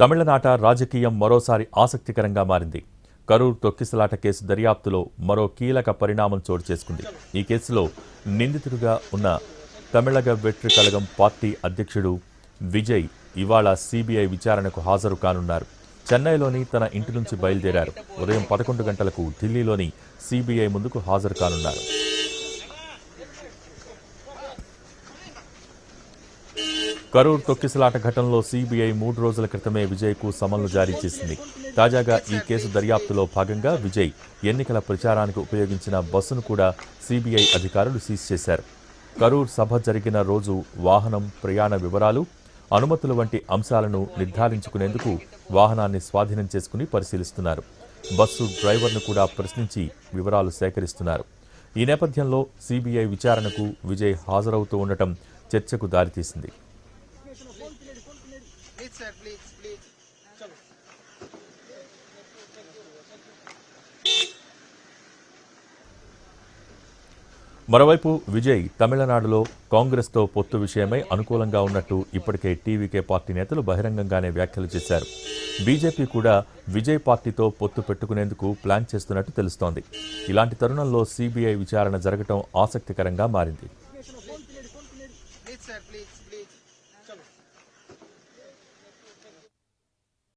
తమిళనాట రాజకీయం మరోసారి ఆసక్తికరంగా మారింది. కరూర్ తొక్కిసలాట కేసు దర్యాప్తులో మరో కీలక పరిణామం చోటు చేసుకుంది. ఈ కేసులో నిందితుడిగా ఉన్న తమిళగ వెట్రి కళగం పార్టీ అధ్యక్షుడు విజయ్ ఇవాళ సిబిఐ విచారణకు హాజరు కానున్నారు. చెన్నైలోని తన ఇంటి నుంచి బయలుదేరారు. ఉదయం 11 గంటలకు ఢిల్లీలోని సిబిఐ ముందుకు హాజరు కానున్నారు. కరూర్ తొక్కిసలాట ఘటనలో సిబిఐ 3 రోజుల క్రితమే విజయ్కు సమన్లు జారీ చేసింది. తాజాగా ఈ కేసు దర్యాప్తులో భాగంగా విజయ్ ఎన్నికల ప్రచారానికి ఉపయోగించిన బస్సును కూడా సిబిఐ అధికారులు సీజ్ చేశారు. కరూర్ సభ జరిగిన రోజు వాహనం, ప్రయాణ వివరాలు, అనుమతులు వంటి అంశాలను నిర్ధారించుకునేందుకు వాహనాన్ని స్వాధీనం చేసుకుని పరిశీలిస్తున్నారు. బస్సు డ్రైవర్ను కూడా ప్రశ్నించి వివరాలు సేకరిస్తున్నారు. ఈ నేపథ్యంలో సిబిఐ విచారణకు విజయ్ హాజరవుతూ ఉండటం చర్చకు దారితీసింది. మరోవైపు విజయ్ తమిళనాడులో కాంగ్రెస్తో పొత్తు విషయమై అనుకూలంగా ఉన్నట్టు ఇప్పటికే టీవీకే పార్టీ నేతలు బహిరంగంగానే వ్యాఖ్యలు చేశారు. బీజేపీ కూడా విజయ్ పార్టీతో పొత్తు పెట్టుకునేందుకు ప్లాన్ చేస్తున్నట్టు తెలుస్తోంది. ఇలాంటి తరుణంలో సిబిఐ విచారణ జరగటం ఆసక్తికరంగా మారింది.